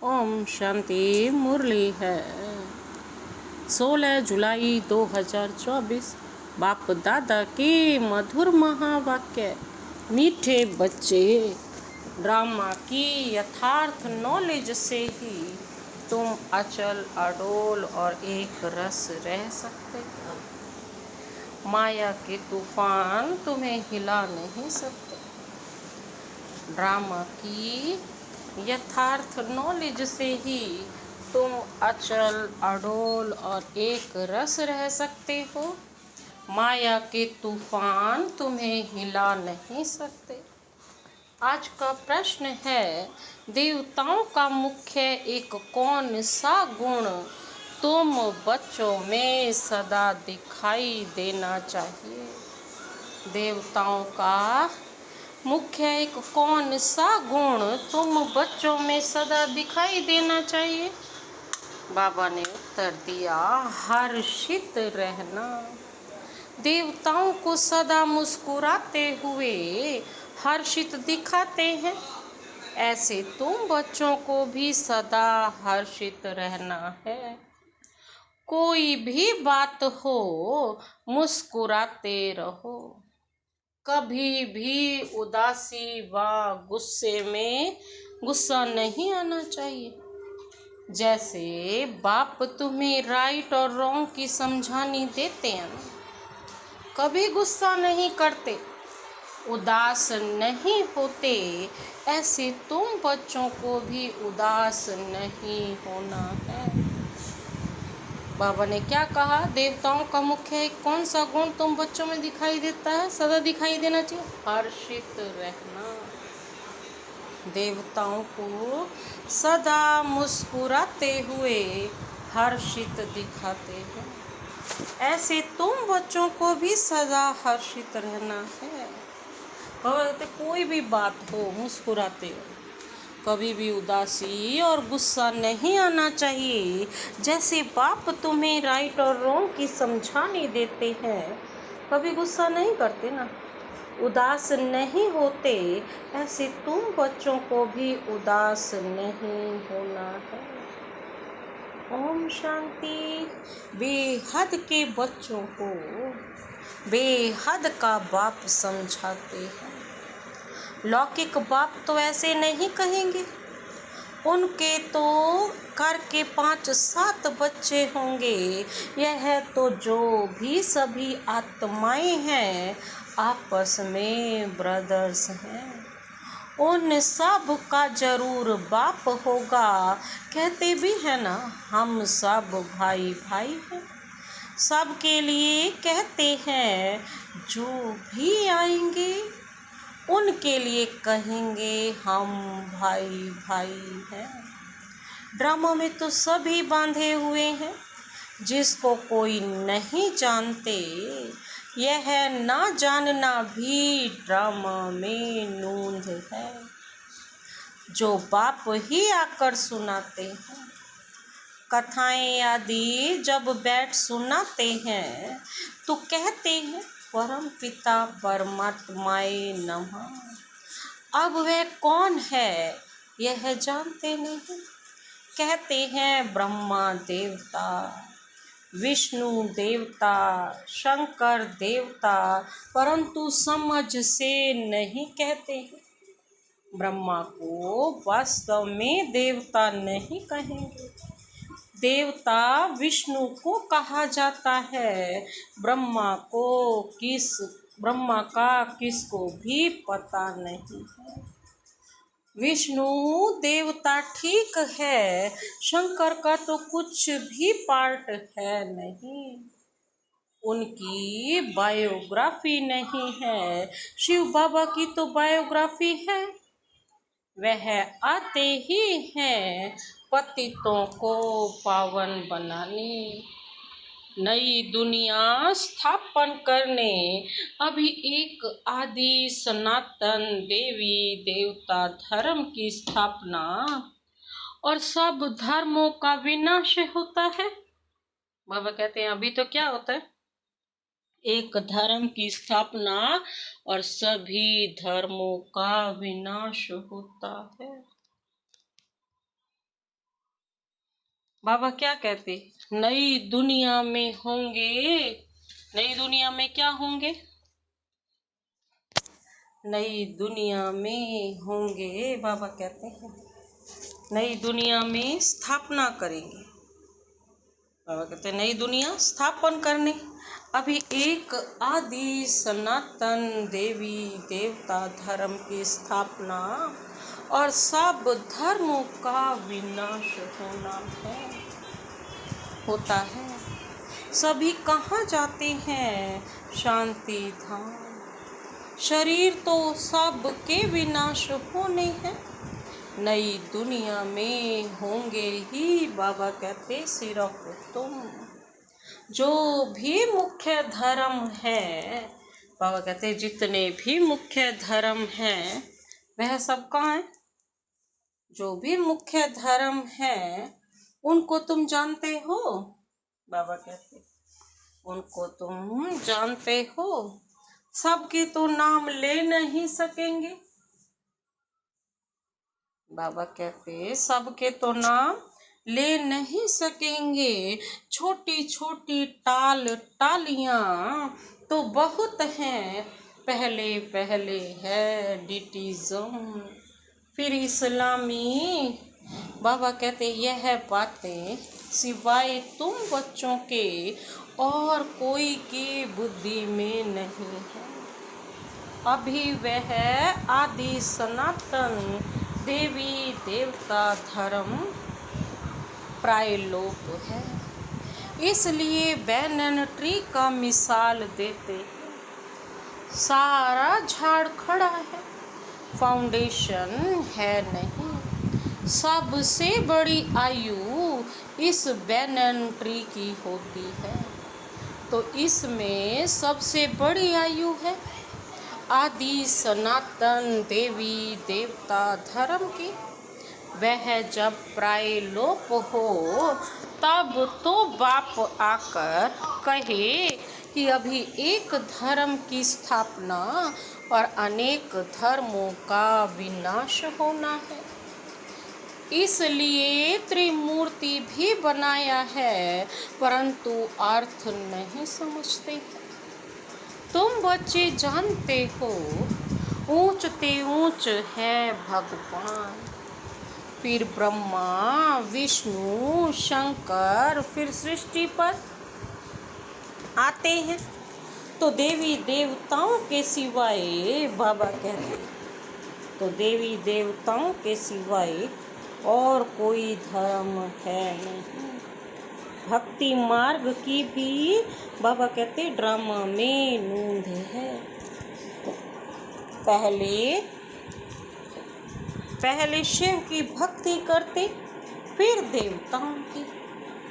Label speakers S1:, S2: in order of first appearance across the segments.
S1: ओम शांति। मुरली है 16 जुलाई 2024। बाप दादा की मधुर महावाक्य। मीठे बच्चे, ड्रामा की यथार्थ नॉलेज से ही तुम अचल अडोल और एक रस रह सकते हो। माया के तूफान तुम्हें हिला नहीं सकते। ड्रामा की यथार्थ नॉलेज से ही तुम अचल अडोल और एक रस रह सकते हो। माया के तूफान तुम्हें हिला नहीं सकते। आज का प्रश्न है, देवताओं का मुख्य एक कौन सा गुण तुम बच्चों में सदा दिखाई देना चाहिए? देवताओं का मुख्य एक कौन सा गुण तुम बच्चों में सदा दिखाई देना चाहिए? बाबा ने उत्तर दिया, हर्षित रहना। देवताओं को सदा मुस्कुराते हुए हर्षित दिखाते हैं। ऐसे तुम बच्चों को भी सदा हर्षित रहना है। कोई भी बात हो, मुस्कुराते रहो। कभी भी उदासी व गुस्से में गुस्सा नहीं आना चाहिए। जैसे बाप तुम्हें राइट और रॉन्ग की समझानी देते हैं, कभी गुस्सा नहीं करते, उदास नहीं होते। ऐसे तुम बच्चों को भी उदास नहीं होना है। बाबा ने क्या कहा? देवताओं का मुख्य एक कौन सा गुण तुम बच्चों में दिखाई देता है, सदा दिखाई देना चाहिए? हर्षित रहना। देवताओं को सदा मुस्कुराते हुए हर्षित दिखाते हैं। ऐसे तुम बच्चों को भी सदा हर्षित रहना है। कोई भी बात हो, मुस्कुराते हो। कभी भी उदासी और गुस्सा नहीं आना चाहिए। जैसे बाप तुम्हें राइट और रॉन्ग की समझानी देते हैं, कभी गुस्सा नहीं करते ना, उदास नहीं होते। ऐसे तुम बच्चों को भी उदास नहीं होना है। ओम शांति। बेहद के बच्चों को बेहद का बाप समझाते हैं। लौकिक बाप तो ऐसे नहीं कहेंगे। उनके तो घर के 5-7 बच्चे होंगे। यह तो जो भी सभी आत्माएं हैं, आपस में ब्रदर्स हैं। उन सब का जरूर बाप होगा। कहते भी है ना, हम सब भाई भाई हैं। सबके लिए कहते हैं, जो भी आएंगे उनके लिए कहेंगे, हम भाई भाई हैं। ड्रामा में तो सभी बांधे हुए हैं, जिसको कोई नहीं जानते। यह ना जानना भी ड्रामा में नूंद है, जो बाप ही आकर सुनाते हैं। कथाएं आदि जब बैठ सुनाते हैं तो कहते हैं, परम पिता परमात्माए नमः। अब वह कौन है यह जानते नहीं। कहते हैं ब्रह्मा देवता, विष्णु देवता, शंकर देवता, परंतु समझ से नहीं कहते हैं। ब्रह्मा को वास्तव में देवता नहीं कहेंगे। देवता विष्णु को कहा जाता है। ब्रह्मा का किसको भी पता नहीं है। विष्णु देवता ठीक है, शंकर का तो कुछ भी पार्ट है नहीं। उनकी बायोग्राफी नहीं है। शिव बाबा की तो बायोग्राफी है। वह आते ही हैं पतितों को पावन बनाने, नई दुनिया स्थापन करने। अभी एक आदि सनातन देवी देवता धर्म की स्थापना और सब धर्मों का विनाश होता है। बाबा कहते हैं, अभी तो क्या होता है? एक धर्म की स्थापना और सभी धर्मों का विनाश होता है। बाबा क्या कहते, नई दुनिया में होंगे, नई दुनिया में क्या होंगे, नई दुनिया में होंगे, बाबा कहते हैं नई दुनिया में स्थापना करेंगे। बाबा कहते हैं नई दुनिया स्थापन करने, अभी एक आदि सनातन देवी देवता धर्म की स्थापना और सब धर्मों का विनाश होता है। सभी कहाँ जाते हैं, शांति धाम। शरीर तो सब के विनाश होने हैं, नई दुनिया में होंगे ही, बाबा कहते सिर्फ तुम। जो भी मुख्य धर्म है, बाबा कहते जितने भी मुख्य धर्म हैं वह सब कहाँ है, जो भी मुख्य धर्म है उनको तुम जानते हो, बाबा कहते उनको तुम जानते हो, सबके तो नाम ले नहीं सकेंगे। बाबा कहते सबके तो नाम ले नहीं सकेंगे, छोटी छोटी टालियां तो बहुत हैं, पहले पहले है डिटिज्म फिर इस्लामी। बाबा कहते यह बातें सिवाय तुम बच्चों के और कोई की बुद्धि में नहीं है। अभी वह आदि सनातन देवी देवता धर्म प्राय लोप है, इसलिए बैनन ट्री का मिसाल देते, सारा झाड़ खड़ा है, फाउंडेशन है नहीं। सबसे बड़ी आयु इस बैनन ट्री की होती है, तो इसमें सबसे बड़ी आयु है आदि सनातन देवी देवता धर्म की। वह जब प्राय लोप हो तब तो बाप आकर कहे कि अभी एक धर्म की स्थापना और अनेक धर्मों का विनाश होना है, इसलिए त्रिमूर्ति भी बनाया है, परंतु अर्थ नहीं समझते। तुम बच्चे जानते हो ऊंच ते ऊंच है भगवान, फिर ब्रह्मा विष्णु शंकर फिर सृष्टि पर आते हैं, तो देवी देवताओं के सिवाय, बाबा कहते तो देवी देवताओं के सिवाय और कोई धर्म है नहीं। भक्ति मार्ग की भी बाबा कहते ड्रामा में नूंद है। पहले शिव की भक्ति करते, फिर देवताओं की।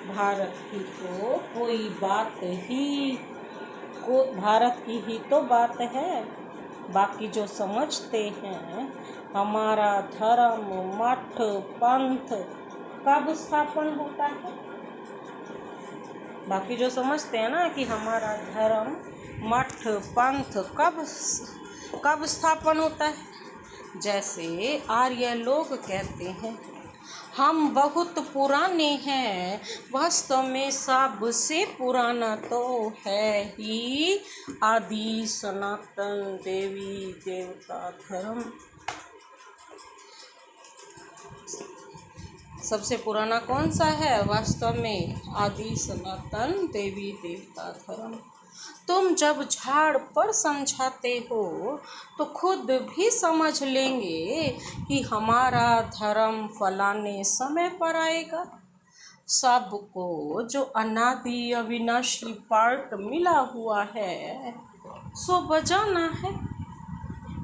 S1: भारत की तो कोई बात ही भारत की ही तो बात है, बाकी जो समझते हैं हमारा धर्म मठ पंथ कब स्थापन होता है, बाकी जो समझते हैं ना कि हमारा धर्म मठ पंथ कब स्थापन होता है। जैसे आर्य लोग कहते हैं हम बहुत पुराने हैं, वास्तव में सबसे पुराना तो है ही आदि सनातन देवी देवता धर्म। सबसे पुराना कौन सा है, वास्तव में आदि सनातन देवी देवता धर्म। तुम जब झाड़ पर समझाते हो तो खुद भी समझ लेंगे कि हमारा धर्म फलाने समय पर आएगा। सबको जो अनादि अविनाशी पार्ट मिला हुआ है सो बजाना है,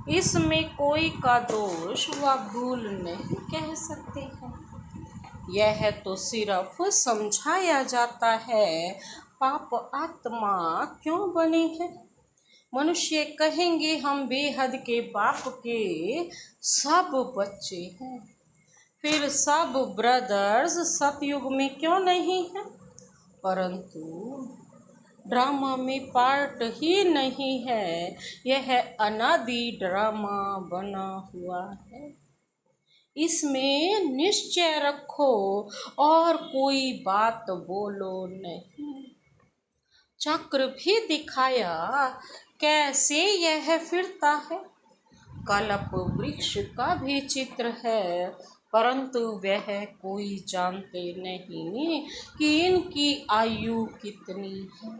S1: इसमें कोई का दोष व भूल नहीं कह सकते हैं। यह तो सिर्फ समझाया जाता है पाप आत्मा क्यों बने हैं। मनुष्य कहेंगे हम बेहद के बाप के सब बच्चे हैं, फिर सब ब्रदर्स सतयुग में क्यों नहीं है, परंतु ड्रामा में पार्ट ही नहीं है, यह अनादि ड्रामा बना हुआ है। इसमें निश्चय रखो और कोई बात बोलो नहीं। चक्र भी दिखाया कैसे यह फिरता है। कल्प वृक्ष का भी चित्र है, परंतु वह कोई जानते नहीं कि इनकी आयु कितनी है।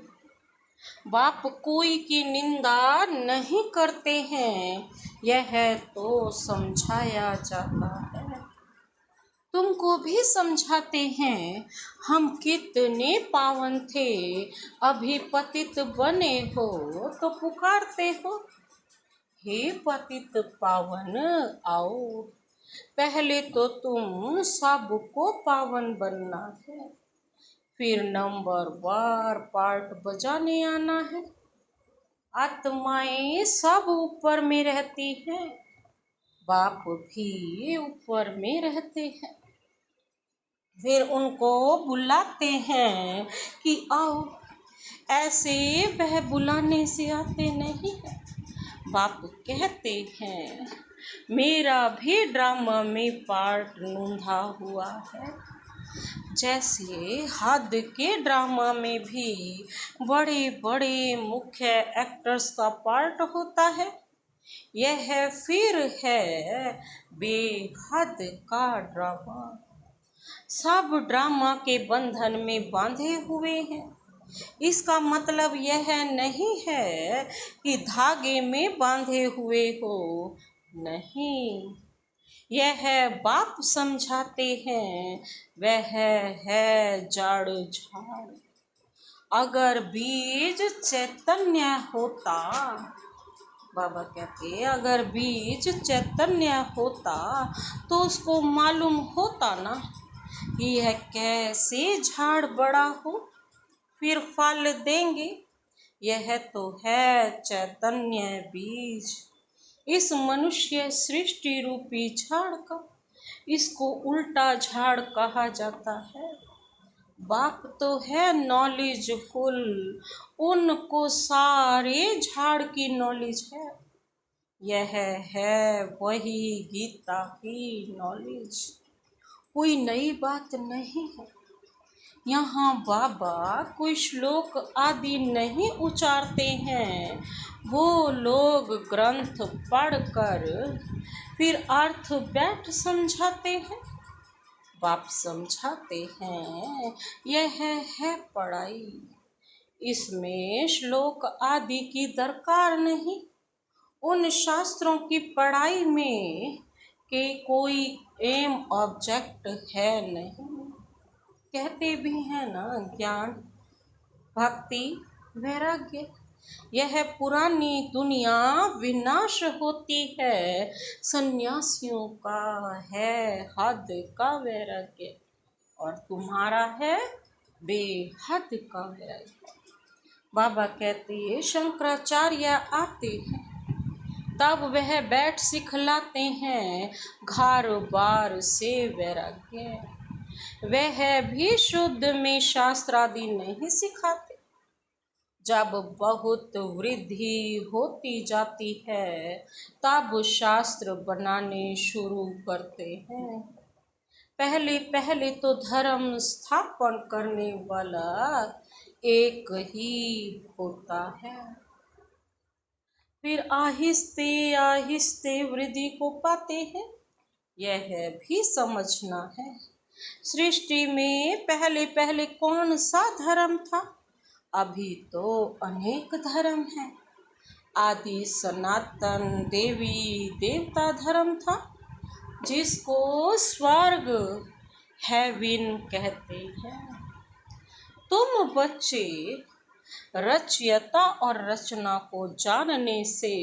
S1: बाप कोई की निंदा नहीं करते हैं, यह तो समझाया जाता है। तुमको भी समझाते हैं, हम कितने पावन थे, अभी पतित बने हो तो पुकारते हो। हे पतित पावन आओ, पहले तो तुम सबको पावन बनना है, फिर नंबर बार पार्ट बजाने आना है। आत्माएं सब ऊपर में रहती हैं, बाप भी ऊपर में रहते हैं। फिर उनको बुलाते हैं कि आओ, ऐसे वह बुलाने से आते नहीं है। बाप कहते हैं, मेरा भी ड्रामा में पार्ट नूंधा हुआ है। जैसे हद के ड्रामा में भी बड़े बड़े मुख्य एक्टर्स का पार्ट होता है, यह फिर है बेहद का ड्रामा। सब ड्रामा के बंधन में बांधे हुए हैं। इसका मतलब यह नहीं है कि धागे में बांधे हुए हो, नहीं। यह बाप समझाते हैं, वह है जड़ झाड़। अगर बीज चैतन्य होता, बाबा कहते अगर बीज चैतन्य होता तो उसको मालूम होता ना कि यह कैसे झाड़ बड़ा हो, फिर फल देंगे। यह तो है चैतन्य बीज, इस मनुष्य सृष्टि रूपी झाड़ का। इसको उल्टा झाड़ कहा जाता है। बाप तो है नॉलेजफुल, उनको सारे झाड़ की नॉलेज है। यह है वही गीता की नॉलेज, कोई नई बात नहीं है। यहाँ बाबा कोई श्लोक आदि नहीं उचारते हैं, वो लोग ग्रंथ पढ़कर फिर अर्थ बैठ समझाते हैं। बाप समझाते हैं, यह है पढ़ाई, इसमें श्लोक आदि की दरकार नहीं। उन शास्त्रों की पढ़ाई में के कोई एम ऑब्जेक्ट है नहीं। कहते भी हैं ना, ज्ञान भक्ति वैराग्य, यह पुरानी दुनिया विनाश होती है, सन्यासियों का है हद का वैराग्य और तुम्हारा है बेहद का वैराग्य। बाबा कहते हैं, शंकराचार्य आते हैं तब वह बैठ सिखलाते हैं घर बार से वैराग्य। वह भी शुद्ध में शास्त्र आदि नहीं सिखाते। जब बहुत वृद्धि होती जाती है तब शास्त्र बनाने शुरू करते हैं। पहले पहले तो धर्म स्थापन करने वाला एक ही होता है, फिर आहिस्ते आहिस्ते वृद्धि को पाते हैं। यह भी समझना है, सृष्टि में पहले पहले कौन सा धर्म था? अभी तो अनेक धर्म हैं। आदि सनातन देवी देवता धर्म था, जिसको स्वर्ग हेवन कहते हैं। तुम बच्चे रचयिता और रचना को जानने से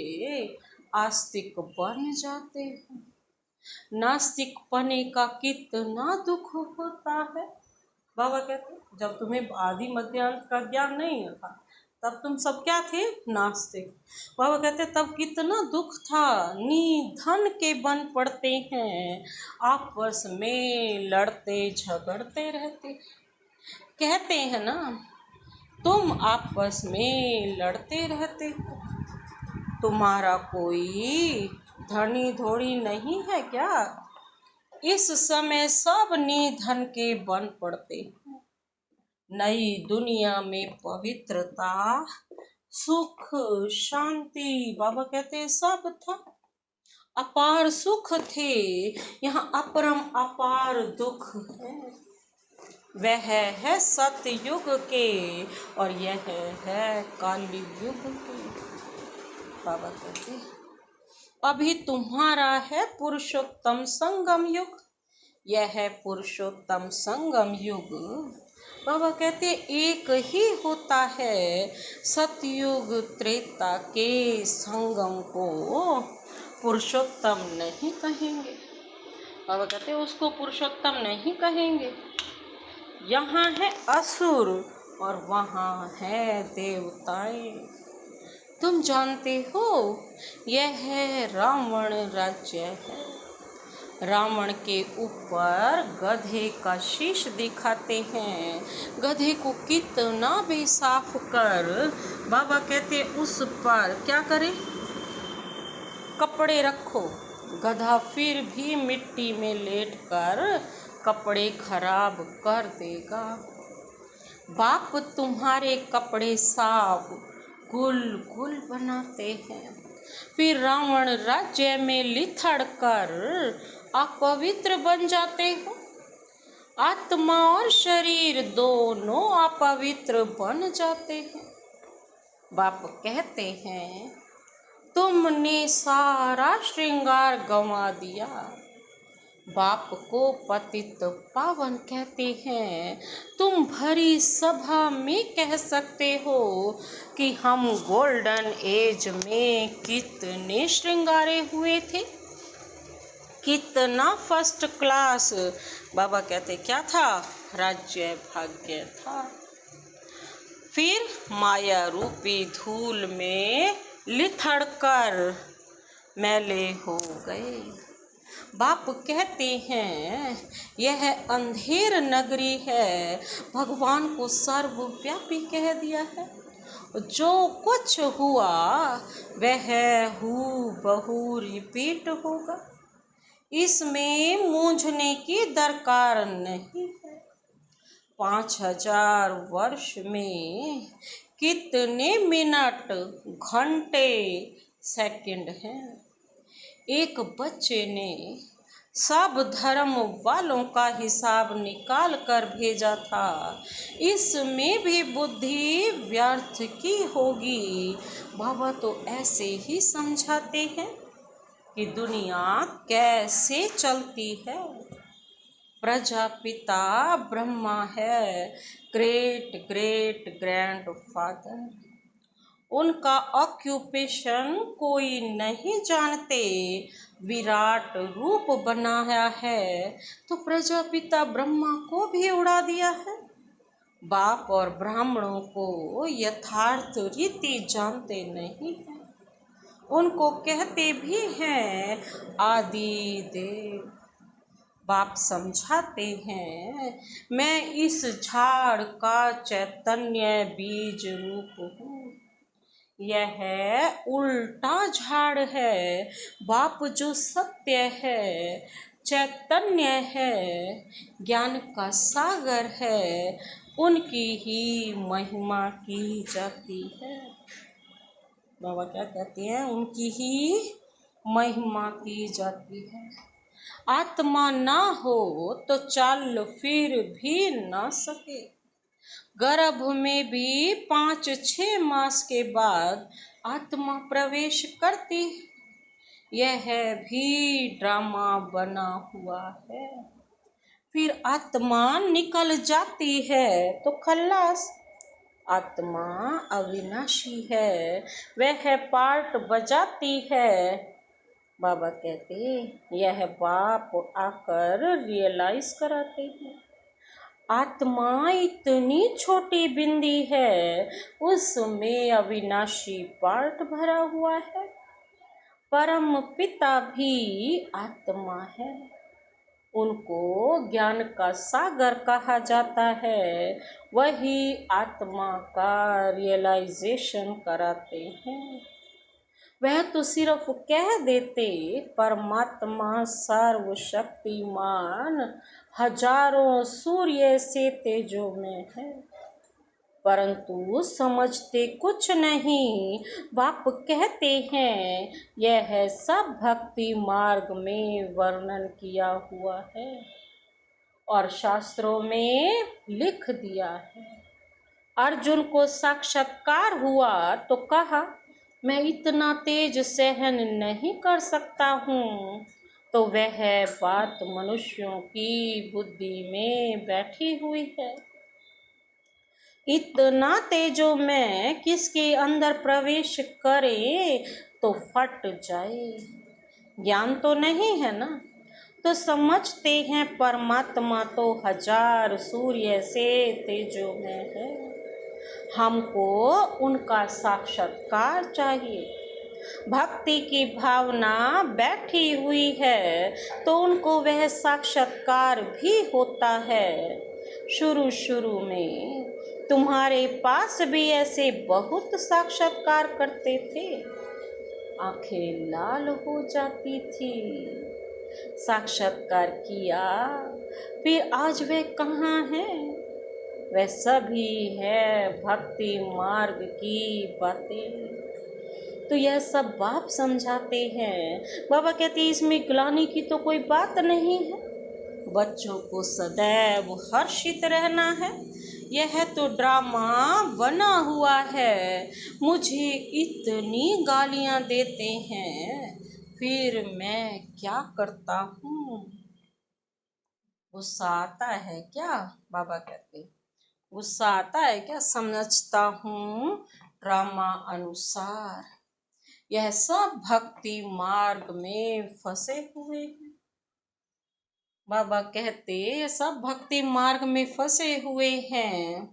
S1: आस्तिक बन जाते हैं। नास्तिक पने का कितना दुख होता है। बाबा कहते जब तुम्हें आदि मध्य अंत का ज्ञान नहीं था तब तुम सब क्या थे? नास्तिक। बाबा कहते तब कितना दुख था, निधन के बन पड़ते हैं, आपस में लड़ते झगड़ते रहते। कहते हैं ना, तुम आपस में लड़ते रहते हो, तुम्हारा कोई धनी धोड़ी नहीं है क्या? इस समय सब निधन के बन पड़ते हैं। नई दुनिया में पवित्रता, सुख, शांति, बाबा कहते हैं सब था। अपार सुख थे, यहाँ अपरम अपार दुख है। वह है सतयुग के और यह है काली युग के। बाबा कहते अभी तुम्हारा है पुरुषोत्तम संगम युग, यह है पुरुषोत्तम संगम युग। बाबा कहते एक ही होता है, सतयुग त्रेता के संगम को पुरुषोत्तम नहीं कहेंगे। बाबा कहते उसको पुरुषोत्तम नहीं कहेंगे। यहाँ है असुर और वहाँ है देवताएं। तुम जानते हो यह है रावण राज्य है। रावण के ऊपर गधे का शीश दिखाते हैं। गधे को कितना भी साफ कर, बाबा कहते उस पर क्या करे, कपड़े रखो, गधा फिर भी मिट्टी में लेटकर कपड़े खराब कर देगा। बाप तुम्हारे कपड़े साफ गुल गुल बनाते हैं, फिर रावण राज्य में लिथड़ कर अपवित्र बन जाते हो। आत्मा और शरीर दोनों अपवित्र बन जाते हैं। बाप कहते हैं तुमने सारा श्रृंगार गंवा दिया। बाप को पतित पावन कहते हैं। तुम भरी सभा में कह सकते हो कि हम गोल्डन एज में कितने श्रृंगारे हुए थे, कितना फर्स्ट क्लास। बाबा कहते क्या था, राज्य भाग्य था। फिर माया रूपी धूल में लिथड़ कर मैले हो गए। बाप कहते हैं यह अंधेर नगरी है, भगवान को सर्वव्यापी कह दिया है। जो कुछ हुआ वह हूबहू रिपीट होगा, इसमें मूंझने की दरकार नहीं है। 5000 वर्ष में कितने मिनट, घंटे, सेकंड हैं। एक बच्चे ने सब धर्म वालों का हिसाब निकाल कर भेजा था, इसमें भी बुद्धि व्यर्थ की होगी। बाबा तो ऐसे ही समझाते हैं कि दुनिया कैसे चलती है। प्रजापिता ब्रह्मा है, ग्रेट ग्रेट ग्रैंड फादर। उनका ऑक्यूपेशन कोई नहीं जानते, विराट रूप बनाया है तो प्रजापिता ब्रह्मा को भी उड़ा दिया है। बाप और ब्राह्मणों को यथार्थ रीति जानते नहीं हैं, उनको कहते भी हैं आदि देव। बाप समझाते हैं मैं इस झाड़ का चैतन्य बीज रूप हूँ। यह उल्टा झाड़ है। बाप जो सत्य है, चैतन्य है, ज्ञान का सागर है, उनकी ही महिमा की जाती है। बाबा क्या कहते हैं, उनकी ही महिमा की जाती है। आत्मा ना हो तो चल फिर भी ना सके। गर्भ में भी 5-6 मास के बाद आत्मा प्रवेश करती, यह भी ड्रामा बना हुआ है। फिर आत्मा निकल जाती है तो खल्लास। आत्मा अविनाशी है, वह पार्ट बजाती है। बाबा कहते यह बाप आकर रियलाइज कराते हैं। आत्मा इतनी छोटी बिंदी है, उसमें अविनाशी पार्ट भरा हुआ है। परम पिता भी आत्मा है, उनको ज्ञान का सागर कहा जाता है। वही आत्मा का रियलाइजेशन कराते हैं। वह तो सिर्फ कह देते परमात्मा सर्वशक्तिमान हजारों सूर्य से तेजों में है, परंतु समझते कुछ नहीं। बाप कहते हैं यह सब भक्ति मार्ग में वर्णन किया हुआ है और शास्त्रों में लिख दिया है। अर्जुन को साक्षात्कार हुआ तो कहा मैं इतना तेज सहन नहीं कर सकता हूँ, तो वह बात मनुष्यों की बुद्धि में बैठी हुई है। इतना तेजो में किसके अंदर प्रवेश करे तो फट जाए। ज्ञान तो नहीं है ना, तो समझते हैं परमात्मा तो हजार सूर्य से तेजो में है। हमको उनका साक्षात्कार चाहिए। भक्ति की भावना बैठी हुई है तो उनको वह साक्षात्कार भी होता है। शुरू में तुम्हारे पास भी ऐसे बहुत साक्षात्कार करते थे, आंखें लाल हो जाती थी। साक्षात्कार किया, फिर आज वे कहाँ हैं? वह सभी है भक्ति मार्ग की बातें। तो यह सब बाप समझाते हैं। बाबा कहते हैं इसमें ग्लानि की तो कोई बात नहीं है, बच्चों को सदैव हर्षित रहना है। यह तो ड्रामा बना हुआ है। मुझे इतनी गालियां देते हैं, फिर मैं क्या करता हूँ? गुस्सा आता है क्या? बाबा कहते गुस्सा आता है क्या? समझता हूँ ड्रामा अनुसार। यह सब भक्ति मार्ग में फंसे हुए हैं। बाबा कहते ये सब भक्ति मार्ग में फंसे हुए हैं।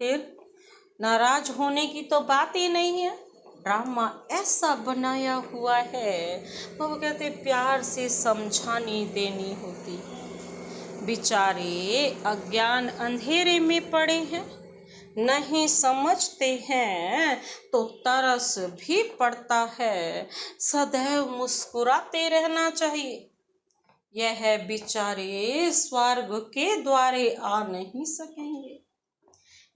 S1: फिर नाराज होने की तो बात ही नहीं है। ड्रामा ऐसा बनाया हुआ है। बाबा कहते प्यार से समझानी देनी होती है। बेचारे अज्ञान अंधेरे में पड़े हैं, नहीं समझते हैं तो तरस भी पड़ता है। सदैव मुस्कुराते रहना चाहिए। यह बेचारे स्वर्ग के द्वारे आ नहीं सकेंगे।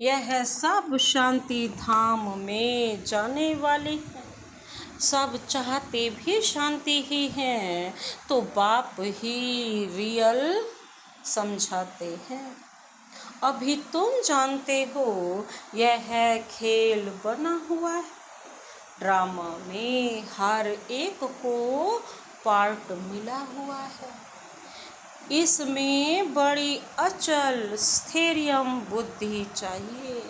S1: यह सब शांति धाम में जाने वाले हैं। सब चाहते भी शांति ही हैं, तो बाप ही रियल समझाते हैं। अभी तुम जानते हो यह खेल बना हुआ है। ड्रामा में हर एक को पार्ट मिला हुआ है। इसमें बड़ी अचल स्थैर्यम बुद्धि चाहिए।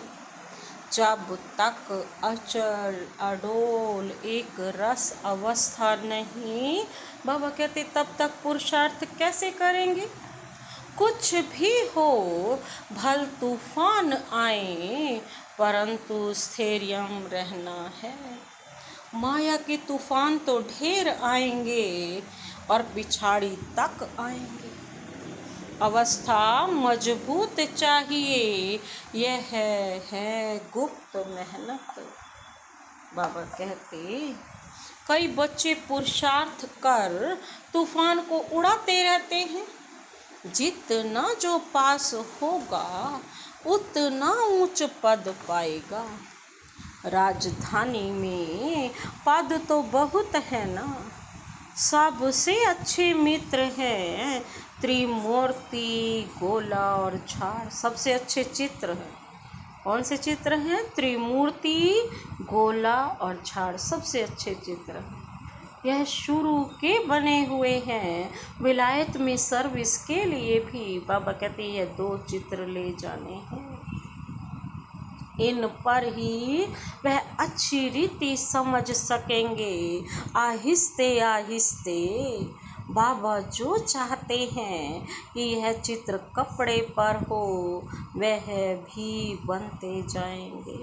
S1: जब तक अचल अडोल एक रस अवस्था नहीं, बाबा कहते तब तक पुरुषार्थ कैसे करेंगे? कुछ भी हो, भल तूफान आए, परंतु स्थैर्यम रहना है। माया के तूफान तो ढेर आएंगे और पिछाड़ी तक आएंगे। अवस्था मजबूत चाहिए, यह है गुप्त मेहनत। बाबा कहते कई बच्चे पुरुषार्थ कर तूफान को उड़ाते रहते हैं। जितना जो पास होगा उतना ऊंच पद पाएगा। राजधानी में पद तो बहुत है ना। सबसे अच्छे मित्र हैं त्रिमूर्ति, गोला और झाड़। सबसे अच्छे चित्र हैं। कौन से चित्र हैं? त्रिमूर्ति, गोला और झाड़ सबसे अच्छे चित्र हैं। यह शुरू के बने हुए हैं। विलायत में सर्विस के लिए भी बाबा कहते हैं यह 2 चित्र ले जाने हैं। इन पर ही वह अच्छी रीति समझ सकेंगे। आहिस्ते आहिस्ते बाबा जो चाहते हैं कि यह चित्र कपड़े पर हो, वह भी बनते जाएंगे।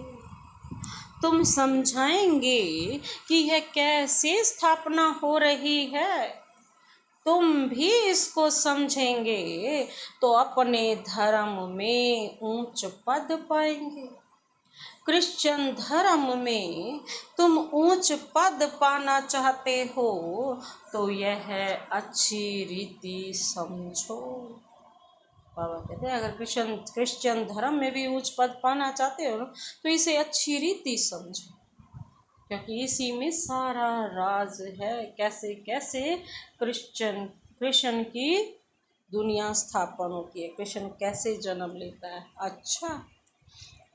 S1: तुम समझाएंगे कि यह कैसे स्थापना हो रही है, तुम भी इसको समझेंगे तो अपने धर्म में ऊंच पद पाएंगे। क्रिश्चियन धर्म में तुम ऊंच पद पाना चाहते हो तो यह अच्छी रीति समझो। बाबा कहते हैं अगर क्रिश्चियन धर्म में भी ऊंच पद पाना चाहते हो तो इसे अच्छी रीति समझो, क्योंकि इसी में सारा राज है। कैसे कैसे कृष्ण की दुनिया स्थापन होती है, कृष्ण कैसे जन्म लेता है। अच्छा,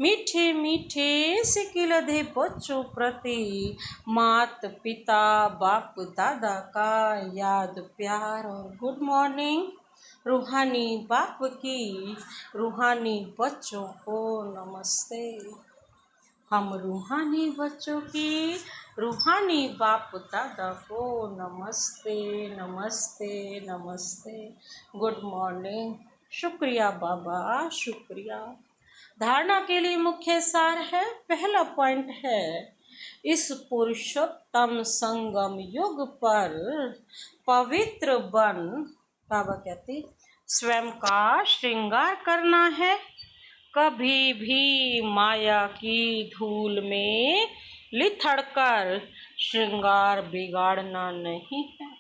S1: मीठे मीठे सिकिलधे बच्चों प्रति मात पिता बाप दादा का याद प्यार और गुड मॉर्निंग। रूहानी बाप की रूहानी बच्चों को नमस्ते। हम रूहानी बच्चों की रूहानी बाप दादा को नमस्ते नमस्ते नमस्ते, गुड मॉर्निंग। शुक्रिया बाबा, शुक्रिया। धारणा के लिए मुख्य सार है, पहला पॉइंट है, इस पुरुषोत्तम संगम युग पर पवित्र बन, बाबा कहते स्वयं का श्रृंगार करना है, कभी भी माया की धूल में लिथड़कर श्रृंगार बिगाड़ना नहीं है।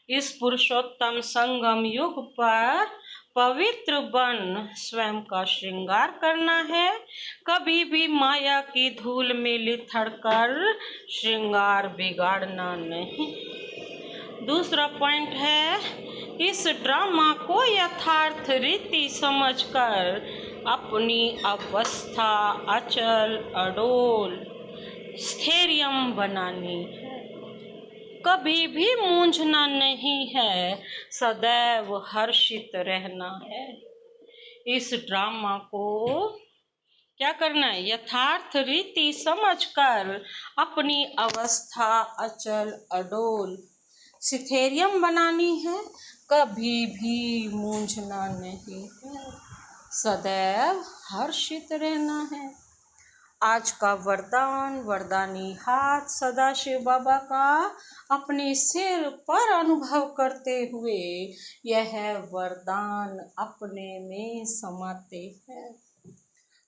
S1: इस पुरुषोत्तम संगम युग पर पवित्र बन स्वयं का श्रृंगार करना है, कभी भी माया की धूल में लिथड़कर श्रृंगार बिगाड़ना नहीं। दूसरा पॉइंट है, इस ड्रामा को यथार्थ रीति समझकर अपनी अवस्था अचल अडोल स्थैर्यम बनानी है, कभी भी मूंझना नहीं है, सदैव हर्षित रहना है। इस ड्रामा को क्या करना है, यथार्थ रीति समझकर अपनी अवस्था अचल अडोल स्थैर्यम बनानी है, कभी भी मूंझना नहीं है, सदैव हर्षित रहना है। आज का वरदान, वरदानी हाथ सदाशिव बाबा का अपने सिर पर अनुभव करते हुए यह वरदान अपने में समाते हैं।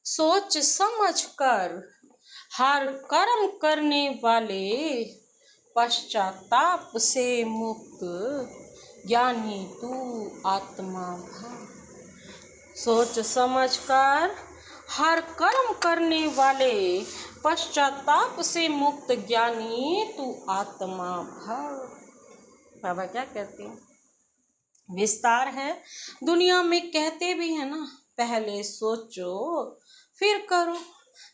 S1: सोच समझ कर हर कर्म करने वाले पश्चाताप से मुक्त ज्ञानी तू आत्मा भव। सोच समझ कर हर कर्म करने वाले पश्चाताप से मुक्त ज्ञानी तू आत्मा भव। बाबा क्या कहते हैं, विस्तार है। दुनिया में कहते भी है ना, पहले सोचो फिर करो।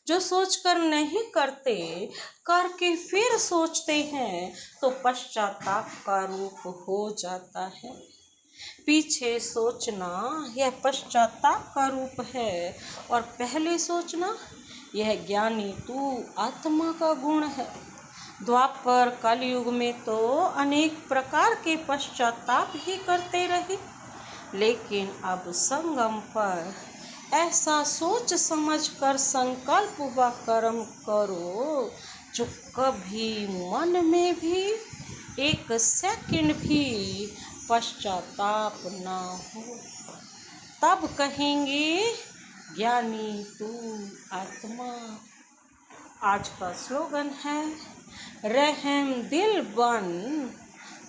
S1: जो सोचकर नहीं करते, करके फिर सोचते हैं तो पश्चाताप का रूप हो जाता है। पीछे सोचना यह पश्चाताप का रूप है और पहले सोचना यह ज्ञानी तू आत्मा का गुण है। द्वापर कलयुग में तो अनेक प्रकार के पश्चाताप ही करते रहे, लेकिन अब संगम पर ऐसा सोच समझ कर संकल्प व कर्म करो जो कभी मन में भी एक सेकंड भी पश्चाताप ना हो, तब कहेंगे ज्ञानी तू आत्मा। आज का स्लोगन है, रहम दिल बन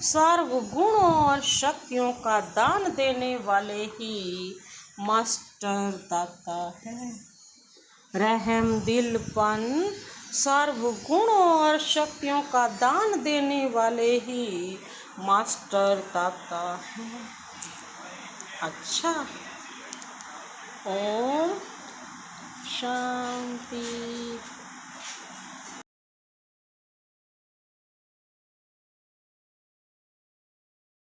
S1: सर्व गुणों और शक्तियों का दान देने वाले ही मास्टर दाता है। रहम दिल बन सर्व गुणों और शक्तियों का दान देने वाले ही मास्टर दाता है। अच्छा, ओम शांति।